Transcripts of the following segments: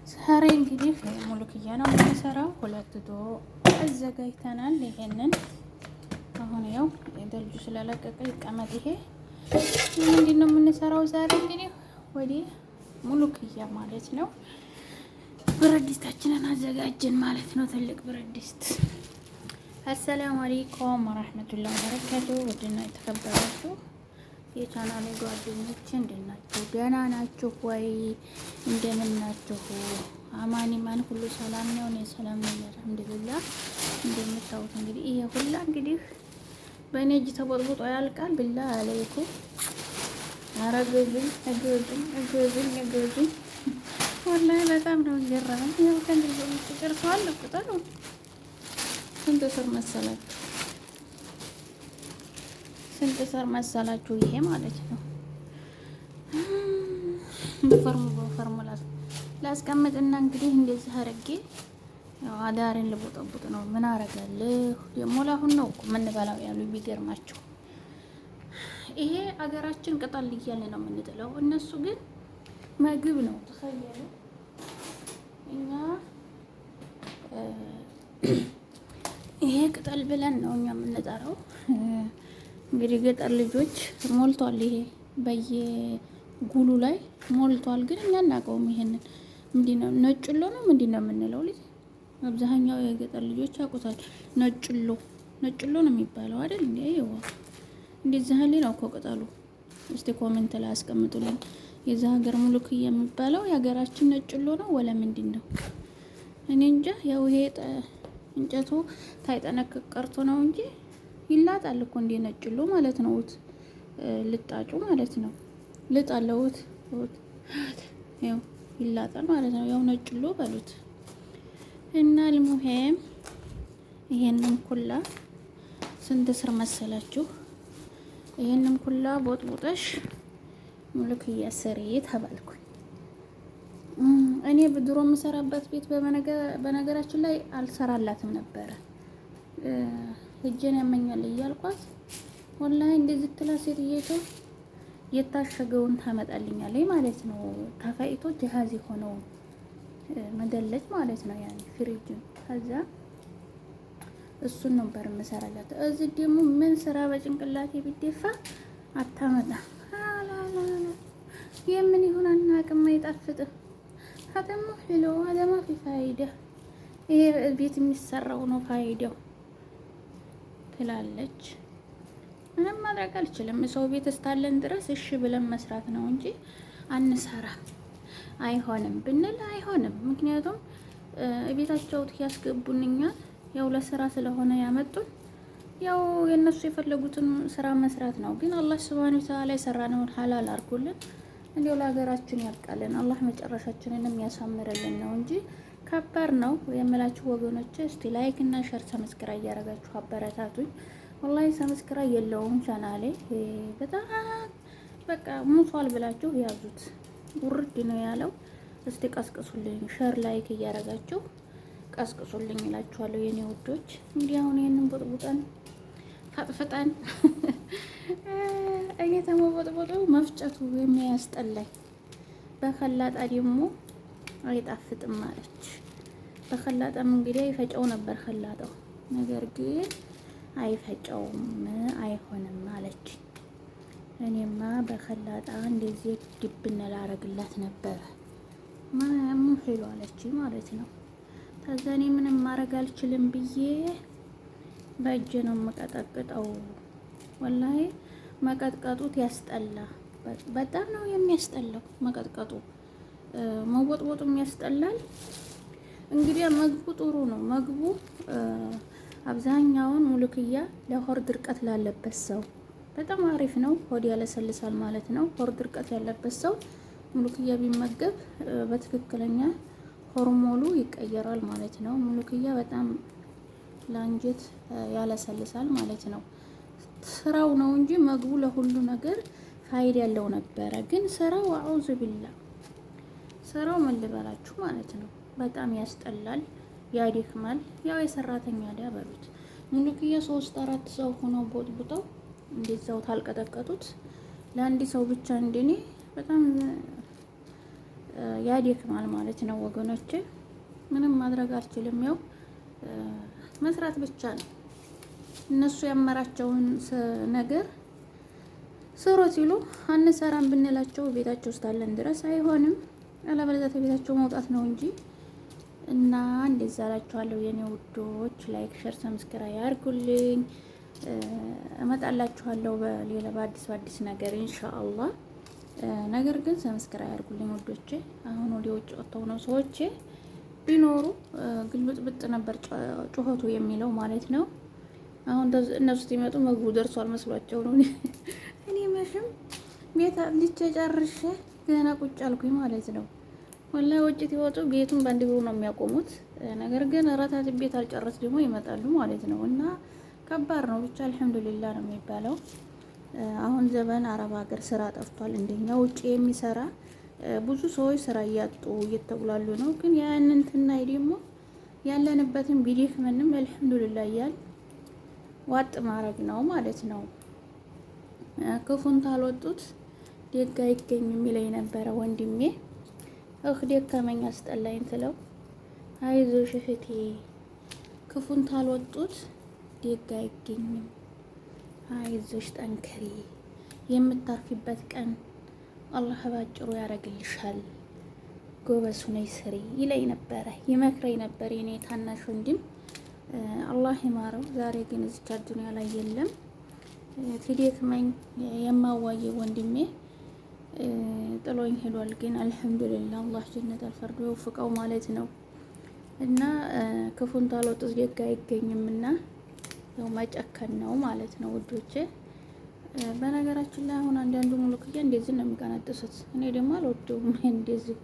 ዛሬ እንግዲህ ሙሉክያ ነው የምንሰራው። ሁለት ዶሮ አዘጋጅተናል። ይሄንን አሁን ያው ደልጁ ስለለቀቀ ይቀመጥ። ይሄ ምንድን ነው የምንሰራው ዛሬ እንግዲህ ወደ ሙሉክያ ማለት ነው። ብረት ድስታችንን አዘጋጅን ማለት ነው። ትልቅ ብረት ድስት። አሰላሙ አለይኩም ወራህመቱላሂ ወበረካቱ። ውድና የተከበራችሁ የቻናሌ ጓደኞች እንዴት ናችሁ? ደህና ናችሁ ወይ? እንደምን ናችሁ? አማን ኢማን ሁሉ ሰላም ነው። እኔ ሰላም ነኝ አልሐምዱሊላህ። እንደምታዩት እንግዲህ ይሄ ሁላ እንግዲህ በእኔ እጅ ተቦጥቦጦ ያልቃል። ብላ አለይኩም አረገዙኝ እገዙኝ ወላሂ በጣም ነው ገራም። ያው ከእንደዚህ ውስጥ ጨርሰዋል። ቁጥሩ ስንት ስር መሰላችሁ? ስንት ስር መሰላችሁ? ይሄ ማለት ነው በፈርሙ ላስቀምጥና እንግዲህ እንደዚህ አድርጌ ያው አዳሬን ልቦጠቡጥ ነው። ምን አረጋለሁ ደግሞ ለአሁን ነው እኮ የምንበላው ያሉ ቢገርማቸው። ይሄ አገራችን ቅጠል እያለ ነው የምንጥለው፣ እነሱ ግን ምግብ ነው። ተኸየሉ እኛ ይሄ ቅጠል ብለን ነው እኛ የምንጠራው። እንግዲህ ገጠር ልጆች ሞልቷል። ይሄ በየጉሉ ላይ ሞልቷል። ግን እኛ እናውቀውም። ይሄንን ምንድነው ነጭሎ ነው ምንድነው የምንለው? ልጅ አብዛኛው የገጠር ልጆች ያውቁታል። ነጭሎ ነው የሚባለው አይደል እንዴ? ይዋ እንደዚህ ያህል ነው እኮ ቅጠሉ። እስቲ ኮሜንት ላይ አስቀምጡልኝ። የዛ ሀገር ሙሉክያ የሚባለው የሀገራችን ነጭሎ ነው ወለ ምንድን ነው? እኔ እንጃ። ያው ይሄ እንጨቱ ታይጠነቅቅ ቀርቶ ነው እንጂ ይላጣል እኮ እንደ ነጭሎ ማለት ነው። ልጣጩ ማለት ነው። ልጣለውት ያው ይላጣል ማለት ነው። ያው ነጭሎ በሉት እና ልሙሄም ይሄንን ኩላ ስንት ስር መሰላችሁ? ይሄንን ኩላ ቦጥቦጠሽ ሙሉክያ ስሪ ተባልኩኝ። እኔ በድሮ የምሰራበት ቤት በነገራችን ላይ አልሰራላትም ነበረ። እጄን ያመኛል እያልኳት ወላሂ እንደዚህ ትላ ሴትየቱ የታሸገውን ታመጣልኛለች ማለት ነው። ተፈይቶ ጀሃዝ የሆነው መደለጭ ማለት ነው። ያኔ ፍሪጅን ከዛ እሱን ነበር የምሰራላት። እዚህ ደግሞ ምን ስራ በጭንቅላቴ ቢደፋ አታመጣ። የምን ይሁን አናውቅም። አይጣፍጥም። ሀደሞ ሄሎ ሀደማ ፊ ፋይዳ። ይሄ ቤት የሚሰራው ነው ፋይዳው ትላለች። ምንም ማድረግ አልችልም። ሰው ቤት እስካለን ድረስ እሺ ብለን መስራት ነው እንጂ አንሰራም። አይሆንም ብንል አይሆንም። ምክንያቱም ቤታቸው ያስገቡንኛል። ያው ለስራ ስለሆነ ያመጡን፣ ያው የነሱ የፈለጉትን ስራ መስራት ነው። ግን አላህ ሱብሃነሁ ወተዓላ የሰራነውን ሐላል አድርጎልን እንዲያው ለሀገራችን ያብቃልን። አላህ መጨረሻችንንም ያሳምርልን ነው እንጂ ከባድ ነው የምላችሁ ወገኖች። እስቲ ላይክ እና ሸር ሰብስክራይብ እያደረጋችሁ አበረታቱኝ። ወላሂ ሰብስክራይብ የለውም ቻናሌ። በጣም በቃ ሙቷል ብላችሁ ያዙት። ውርድ ነው ያለው። እስቲ ቀስቅሱልኝ፣ ሸር ላይክ እያደረጋችሁ ቀስቅሱልኝ እላችኋለሁ የኔ ውዶች። እንግዲህ አሁን ይሄንን ቦጥቦጠን ፈጥፈጠን እየተሞቦጥቦጡ መፍጨቱ የሚያስጠላኝ። በከላጣ ደግሞ አይጣፍጥም ማለች። በከላጣም እንግዲህ አይፈጨው ነበር ከላጣው፣ ነገር ግን አይፈጨውም አይሆንም አለች። እኔማ በከላጣ እንደዚህ ድብን ላረግላት ነበረ። ማሙ ሄሎ አለች ማለት ነው። ከዛ እኔ ምንም ማድረግ አልችልም ብዬ በእጄ ነው የምቀጠቅጠው። ወላሂ መቀጥቀጡት ያስጠላ። በጣም ነው የሚያስጠላው መቀጥቀጡ። መወጥወጡም ያስጠላል። እንግዲህ ምግቡ ጥሩ ነው። ምግቡ አብዛኛውን ሙሉክያ ለሆድ ድርቀት ላለበት ሰው በጣም አሪፍ ነው። ሆድ ያለሰልሳል ማለት ነው። ሆድ ድርቀት ያለበት ሰው ሙሉክያ ቢመገብ በትክክለኛ ሆርሞኑ ይቀየራል ማለት ነው። ሙሉክያ በጣም ለአንጀት ያለሰልሳል ማለት ነው። ስራው ነው እንጂ ምግቡ ለሁሉ ነገር ፋይዳ ያለው ነበረ። ግን ስራው አዑዙ ቢላ ስራው ምን ልበላችሁ ማለት ነው። በጣም ያስጠላል፣ ያደክማል። ያው የሰራተኛ ዳ በሉት። ሙሉክያ 3-4 ሰው ሆነው ቦጥቡጠው እንደዛው ታልቀጠቀጡት ለአንድ ሰው ብቻ እንደኔ በጣም ያደክማል ማለት ነው ወገኖቼ። ምንም ማድረግ አልችልም። ያው መስራት ብቻ ነው። እነሱ ያመራቸውን ነገር ስሩ ሲሉ አንሰራም ብንላቸው ቤታቸው ውስጥ አለን ድረስ አይሆንም። አለበለዚያ ከቤታቸው መውጣት ነው እንጂ እና እንደዛ እላችኋለሁ የኔ ውዶች። ላይክ፣ ሸር፣ ሰብስክራይብ ያርጉልኝ። እመጣላችኋለሁ በሌላ በአዲስ ነገር ኢንሻአላህ። ነገር ግን ሰብስክራይብ ያርጉልኝ ውዶቼ። አሁን ወደ ውጭ ወጥተው ነው ሰዎች ቢኖሩ ግልብጥብጥ ነበር ጩኸቱ የሚለው ማለት ነው። አሁን እነሱ ሲመጡ ምግቡ ደርሷል መስሏቸው ነው። እኔ መሽም ቤት ልቼ ጨርሼ ገና ቁጭ አልኩኝ ማለት ነው። ወላሂ ውጭ ሲወጡ ቤቱን በአንድ ብሎ ነው የሚያቆሙት። ነገር ግን እራታት ቤት አልጨረስ ደግሞ ይመጣሉ ማለት ነው። እና ከባድ ነው ብቻ አልሐምዱሊላህ ነው የሚባለው። አሁን ዘመን አረብ ሀገር ስራ ጠፍቷል። እንደኛ ውጭ የሚሰራ ብዙ ሰዎች ስራ እያጡ እየተጉላሉ ነው። ግን ያንን ትናይ ደግሞ ያለንበትን ቢደክመንም አልሐምዱሊላህ እያል ዋጥ ማድረግ ነው ማለት ነው። ክፉን ታልወጡት ደግ አይገኝም የሚለኝ ነበረ ወንድሜ። ደከመኝ አስጠላኝ ትለው አይዞሽ እህቴ ክፉን ታልወጡት ደግ አይገኝም፣ አይዞሽ ጠንክሪ፣ የምታርፊበት ቀን አላህ ባጭሩ ያደርግልሻል፣ ጎበዝ ሁነሽ ስሪ ይለኝ ነበረ፣ ይመክረኝ ነበር የኔ ታናሽ ወንድም። አላህ ይማረው። ዛሬ ግን እዚች አዱንያ ላይ የለም። ትደክመኝ የማዋየ ወንድሜ ጥሎኝ ሄዷል። ግን አልሐምዱሊላህ አላህ ጀነት አልፈርዶ ይወፍቀው ማለት ነው። እና ክፉን ታልወጡት ደግ አይገኝም እና ያው መጨከን ነው ማለት ነው ውዶቼ። በነገራችን ላይ አሁን አንዳንዱ ሙሉክያ እንደዚህ ነው የሚቀነጥሱት። እኔ ደግሞ አልወደውም። እንደዚህ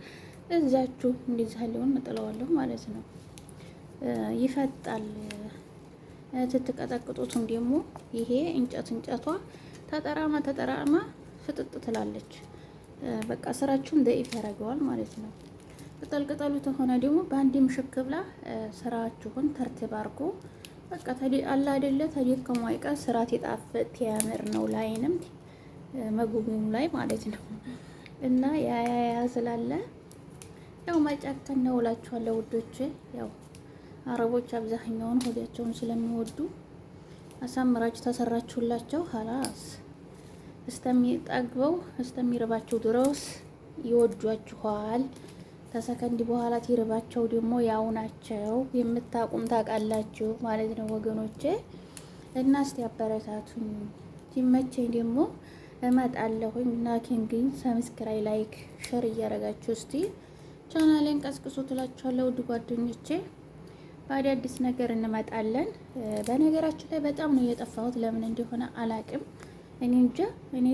እዛችሁ እንደዚህ ያለውን እጥለዋለሁ ማለት ነው። ይፈጣል። ትትቀጠቅጡትም ደግሞ ይሄ እንጨቷ ተጠራማ ፍጥጥ ትላለች። በቃ ስራችሁን ደኢፍ ያደርገዋል ማለት ነው። ቅጠሉ ተሆነ ደግሞ በአንድ ምሽክ ብላ ስራችሁን ተርቲብ አድርጎ በቃ አላ አይደለ ተደከሙ አይቀር ስራ ይጣፍጥ ያምር ነው ላይንም መጉሙም ላይ ማለት ነው። እና ያ ስላለ ያው መጨከን ነው እላችኋለሁ ውዶቼ። ያው አረቦች አብዛኛውን ሆዳቸውን ስለሚወዱ አሳምራችሁ ተሰራችሁላቸው ሀላስ እስተሚጠግበው እስተሚርባቸው ድረስ ይወዷችኋል። ከሰከንድ በኋላ ሲርባቸው ደግሞ ያው ናቸው። የምታቁም ታውቃላችሁ ማለት ነው ወገኖቼ። እና እስቲ አበረታቱኝ። ሲመቸኝ ደግሞ እመጣለሁኝ። ላኪን ግን ሰብስክራይብ፣ ላይክ፣ ሸር እያደረጋችሁ እስቲ ቻናሌን ቀስቅሱ ትላችኋለሁ ውድ ጓደኞቼ። በአዳዲስ ነገር እንመጣለን። በነገራችን ላይ በጣም ነው የጠፋሁት። ለምን እንደሆነ አላቅም። እኔ እንጃ። እኔ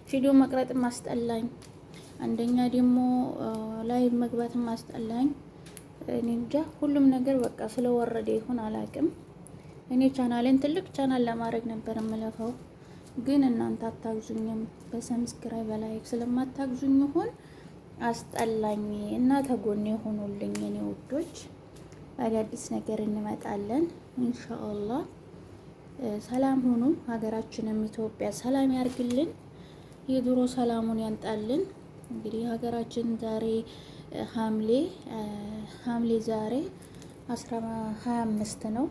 ቪዲዮ መቅረጥም አስጠላኝ። አንደኛ ደግሞ ላይ መግባትም አስጠላኝ። እኔ እንጃ። ሁሉም ነገር በቃ ስለወረደ ይሁን አላቅም። እኔ ቻናሌን ትልቅ ቻናል ለማድረግ ነበር የምለፈው። ግን እናንተ አታግዙኝም። በሰብስክራይብ በላይክ ስለማታግዙኝ ይሁን አስጠላኝ እና ተጎኔ ሆኖልኝ የኔ ውዶች። አዳዲስ ነገር እንመጣለን ኢንሻአላህ። ሰላም ሁኑ። ሀገራችንም ኢትዮጵያ ሰላም ያርግልን። የድሮ ሰላሙን ያንጣልን። እንግዲህ ሀገራችን ዛሬ ሐምሌ ዛሬ 25 ነው።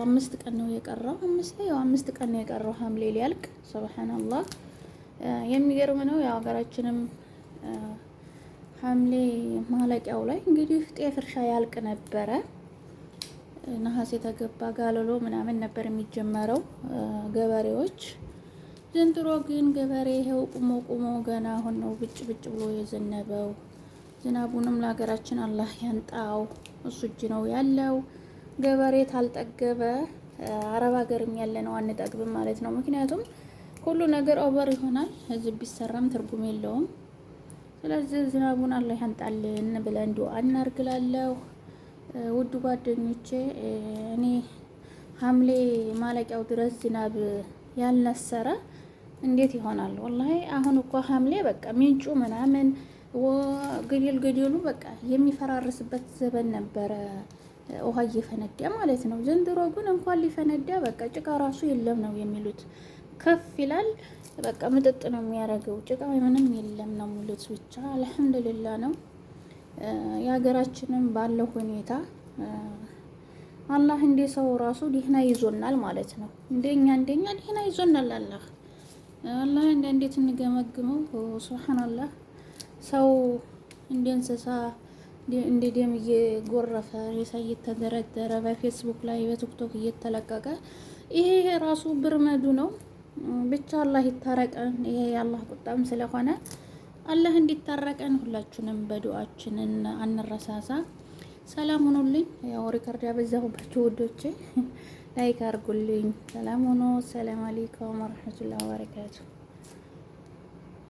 5 ቀን ነው የቀረው። 5 ቀን ነው የቀረው ሐምሌ ሊያልቅ። ሱብሃንአላህ የሚገርም ነው። የሀገራችንም ሐምሌ ማለቂያው ላይ እንግዲህ ጤፍ እርሻ ያልቅ ነበረ። ነሐሴ ተገባ ጋለሎ ምናምን ነበር የሚጀመረው ገበሬዎች። ዘንድሮ ግን ገበሬ ይኸው ቁሞ ገና አሁን ነው ብጭ ብሎ የዘነበው። ዝናቡንም ለሀገራችን አላህ ያንጣው። እሱ እጅ ነው ያለው። ገበሬ ታልጠገበ አረብ ሀገርም ያለ ነው አንጠግብም ማለት ነው። ምክንያቱም ሁሉ ነገር ኦቨር ይሆናል። እዚህ ቢሰራም ትርጉም የለውም። ስለዚህ ዝናቡን አላህ ያንጣልን ብለን ዱአ እናርግላለሁ። ውድ ጓደኞቼ እኔ ሐምሌ ማለቂያው ድረስ ዝናብ ያልነሰረ እንዴት ይሆናል? ወላሂ አሁን እኮ ሐምሌ በቃ ምንጩ ምናምን ገደሉ በቃ የሚፈራርስበት ዘበን ነበረ፣ ውሃ እየፈነዳ ማለት ነው። ዘንድሮ ግን እንኳን ሊፈነዳ በቃ ጭቃ ራሱ የለም ነው የሚሉት። ከፍ ይላል። በቃ ምጥጥ ነው የሚያደርገው። ጭቃ ምንም የለም ነው ሙሉት። ብቻ አልሐምዱሊላህ ነው። የሀገራችንም ባለው ሁኔታ አላህ እንደ ሰው ራሱ ዲህና ይዞናል ማለት ነው። እንደኛ ዲህና ይዞናል አላህ እንዴት እንገመግመው። ሱብሃንአላህ ሰው እንደ እንስሳ እንደ ደም እየጎረፈ ሬሳ እየተደረደረ በፌስቡክ ላይ በቲክቶክ እየተለቀቀ ይሄ ራሱ ብርመዱ ነው። ብቻ አላህ ይታረቀን። ይሄ የአላህ ቁጣም ስለሆነ አላህ እንዲታረቀን ሁላችንም በዱዓችንን አንረሳሳ። ሰላም ሁኑልኝ። ያው ሪከርድ ያበዛሁባችሁ ውዶቼ ላይክ አድርጉልኝ። ሰላም ሁኑ። ሰላም አለይኩም ወራህመቱላሂ ወበረካቱ።